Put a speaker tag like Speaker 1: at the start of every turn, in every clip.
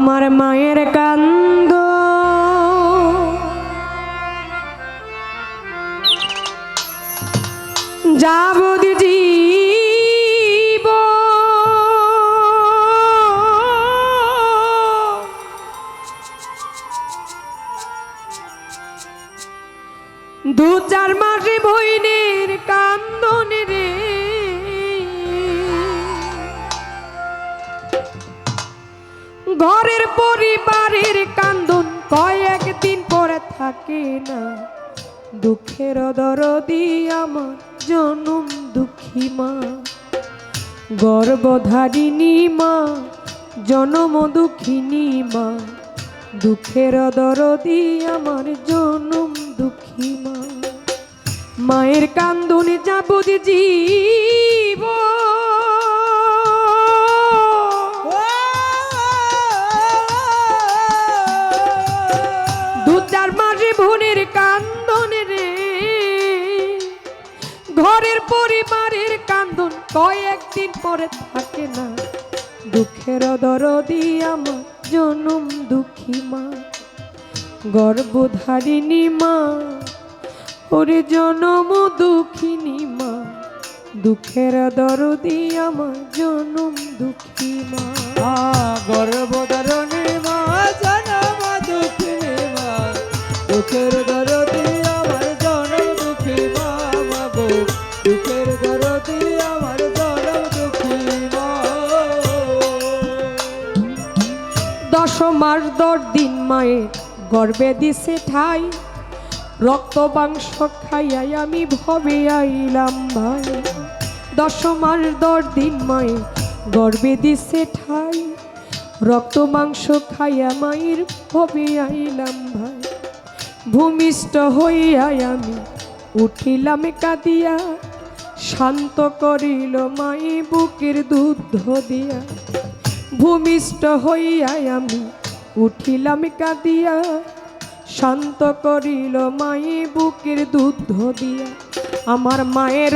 Speaker 1: আমার মায়ের কান্দ যাবদি জীব দু চার মাসে বইনের কান্দন রে ঘরের পরিবারের কান্দন কয়েকদিন পরে থাকে না দুঃখের দরদি আমার জনম দুঃখী মা গর্ভধারিণী মা জনম দুঃখিনী মা দুঃখের দরদি আমার জনম দুঃখী মা মায়ের কান্দনে যাবদি জীব দু চার মাসে বোনের কান্দনে রে ঘরের পরিবারের কান্দন কয়েকদিন পরে থাকে না দুঃখের দরদি আমার জনম দুঃখী মা গর্ভধারিণী মা ওরে জনম দুঃখিনী মা দুঃখের দরদি আমার জনম দুঃখী মা
Speaker 2: গর্ভধারিণী মা জনম দুঃখিনী মা দুঃখের দরদি আমার জনম দুঃখী মা গো দুঃখের দরদি আমার জনম দুঃখী মা
Speaker 1: 10 মাস 10 দিন মায়ের গর্ভে দিছে ঠাই রক্ত মাংস খাইয়াই আমি ভবে আইলাম ভাই 10 মাস 10 দিন মায়ের গর্ভে দিছে ঠাই রক্ত মাংস খাইয়া মায়ের ভবে আইলাম ভাই ভূমিষ্ঠ হইয়াই আমি উঠিলাম কাঁদিয়া শান্ত করিল মাই বুকের দুধ দিয়া ভূমিষ্ঠ হইয়াই আমি উঠিলাম কাঁদিয়া শান্ত করিল মাই বুকের দুধ দিয়া আমার মায়ের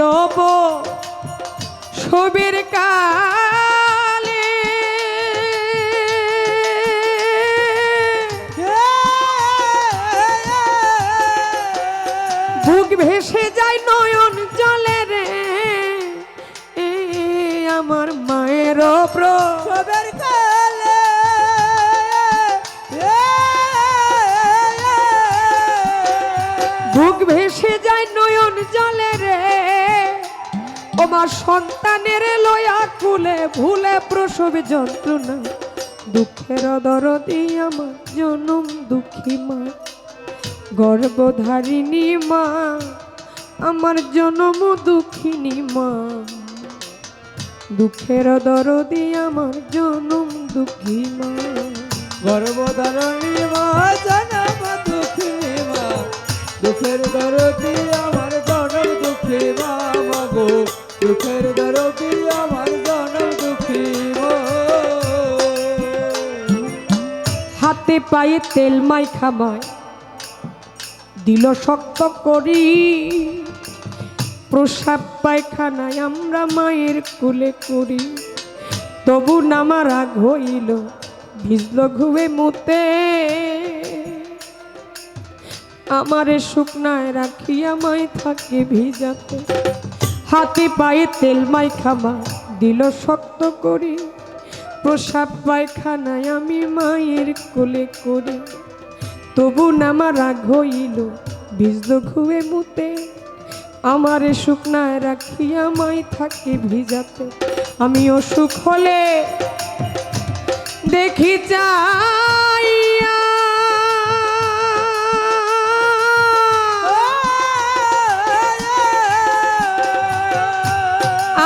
Speaker 1: সবের কালে বুক ভেসে যায় নয়ন জলে রে আমার মায়ের
Speaker 2: সবের কালে
Speaker 1: বুক ভেসে যায় নয়ন জলে রে আমার সন্তানের লয়া কুলে ভুলে প্রসব যন্ত্রণা দুঃখের দরদি আমার জনম দুঃখী মা গর্ভধারিণী মা আমার জনম দুঃখিনী মা দুঃখের দরদি আমার জনম দুঃখী মা
Speaker 2: গর্ভধারিণী মা জনম দুঃখিনী মা দুঃখের দরদি আমার জনম দুঃখী মা গো দুঃখের দরদি আমার জনম দুঃখী মা
Speaker 1: হাতে পায়ে তেল মাইখা মায় দিল শক্ত করি প্রসাব পায়খানায় আমরা মায়ের কোলে করি তবু নামা রাগ হইল ভিজল ঘুয়ে মুতে আমারে শুকনায় রাখিয়া মাই থাকে ভিজাতে হাতে পায়ে তেল মাইখা মা দিল শক্ত করি প্রসাব পায়খানায় আমি মায়ের কোলে করি তবু নামা রাগ হইল ভিজল ঘুয়ে মুতে আমারে শুকনায় রাখিয়া মাই থাকে ভিজাতে আমি অসুখ হলে দেখি চাইয়া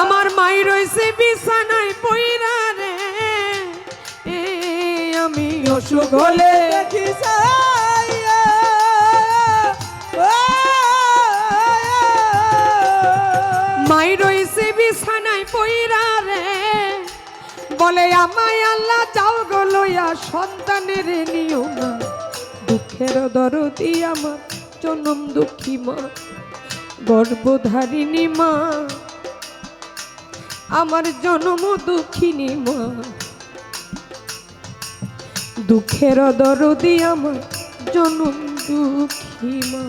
Speaker 1: আমার মাই রয়েছে বিছানায় পইরা রে আমি অসুখ হলে
Speaker 2: দেখি
Speaker 1: মাই রয়েছে বিছানায় পইরা রে বলে আমায় আল্লাহ যাও গো লইয়া সন্তানের নিও না দুঃখের দরদি আমার জনম দুঃখী মা গর্ভধারিণী মা আমার জনম দুঃখিনী মা দুঃখের দরদি আমার জনম দুঃখী মা।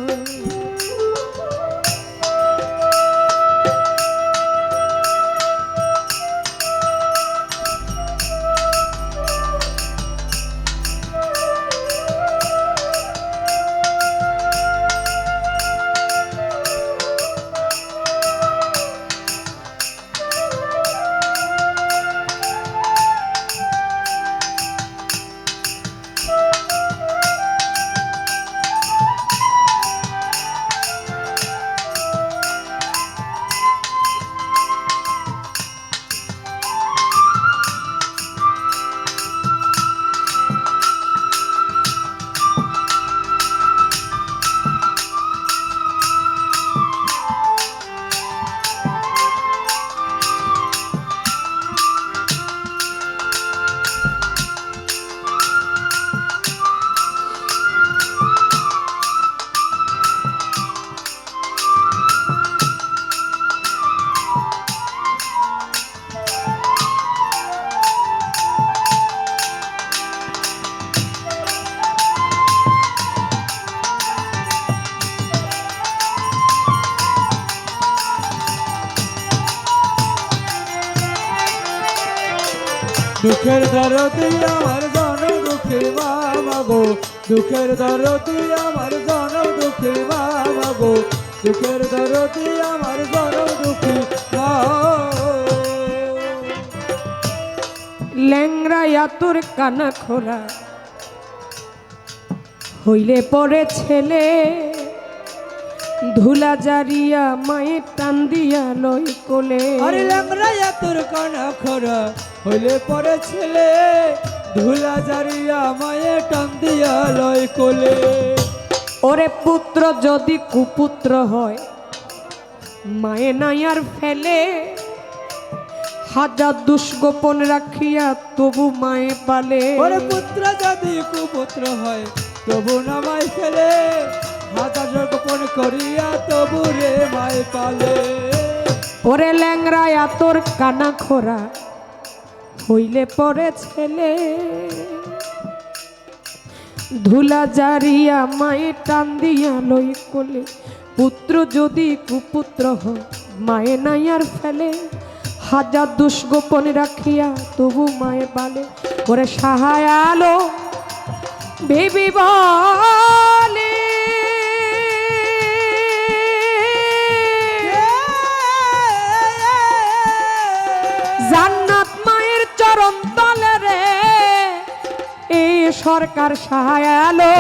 Speaker 2: দুঃখের দরদি আমার জনম দুঃখী মা গো, দুঃখের দরদি আমার জনম দুঃখী মা গো, দুঃখের দরদি আমার জনম দুঃখী মা।
Speaker 1: ল্যাংরা তোর কানা খোলা হইলে পরে ছেলে, ধুলা জারিয়া মায়ের টান দিয়া লই কোলে।
Speaker 2: আরে ল্যাংরা তোর কানা খরা হইলে পরে ছেলে, ধুলা জারিয়া মায়ে টান দিয়া লয় কোলে।
Speaker 1: ওরে পুত্র যদি কুপুত্র হয় মায়ে নাই আর ফেলে, হাজার দুষ্গোপন রাখিয়া তবু মায়ে পালে।
Speaker 2: ওরে পুত্র যদি কুপুত্র হয় তবু না মাই ফেলে, হাজার গোপন করিয়া তবু রে মাই পালে।
Speaker 1: ওরে ল্যাংরা তোর কানা খোরা হইলে পরে ছেলে, ধুলা জারিয়া মায়ে টান দিয়া লই কোলে। পুত্র যদি কুপুত্র হয় মায়ে নাই আর ফেলে, হাজার দুষ্গোপন রাখিয়া তবু মায়ে পালে। ওরে সাহায় আলো বেবি বলে, জান্নাত মায়ের চরণ তলে রে, এই সরকার সাহায় আলো।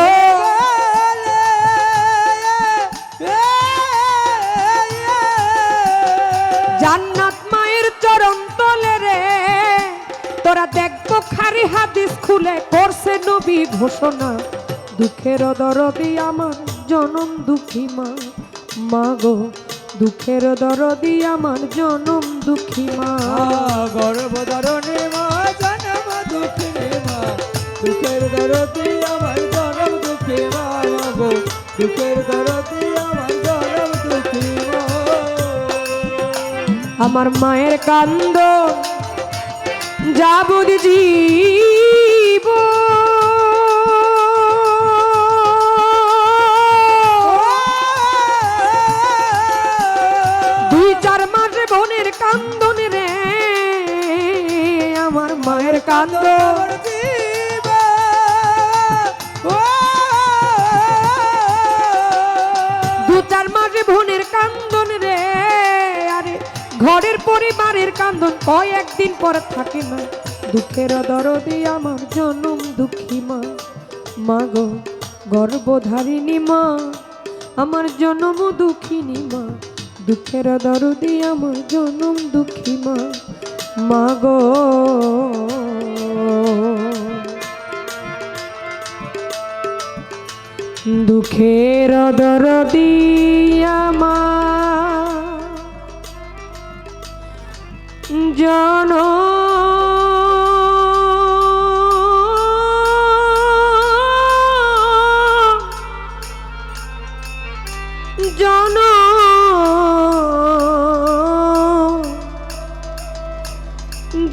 Speaker 1: জান্নাত মায়ের চরণ তলে রে, তোরা দেখবো খারি হাদিস খুলে করছে নবী ঘোষণা। দুঃখের দরদি আমার জনম দুঃখী মা, মা গো দুঃখের দরদি আমার জনম দুঃখী মা।
Speaker 2: গর্ভধারণে মা জনম দুঃখিনী মা, দুঃখের দরদি আমার জনম দুঃখী মা গো, দুঃখের দরদি আমার জনম দুঃখী মা।
Speaker 1: আমার মায়ের কান্দ যাবদি জীব, দুই চার মাস বোনের কান্দন রে, আমার মায়ের কান্দ। দু চার মাস বোনের কান্দন রে, আরে ঘরের পরিবারের কান্দন কয়েকদিন পর থাকে না। দুঃখের দরদি আমার জনম দুঃখী মা, মা গো গর্ভধারিণী মা আমার জনম দুঃখিনী মা। দুঃখের দরদি আমার জনম দুঃখী মা, মা গো। দুঃখের দরদি আমার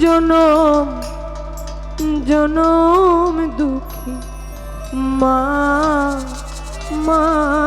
Speaker 1: জনম জনম দুঃখী মা মা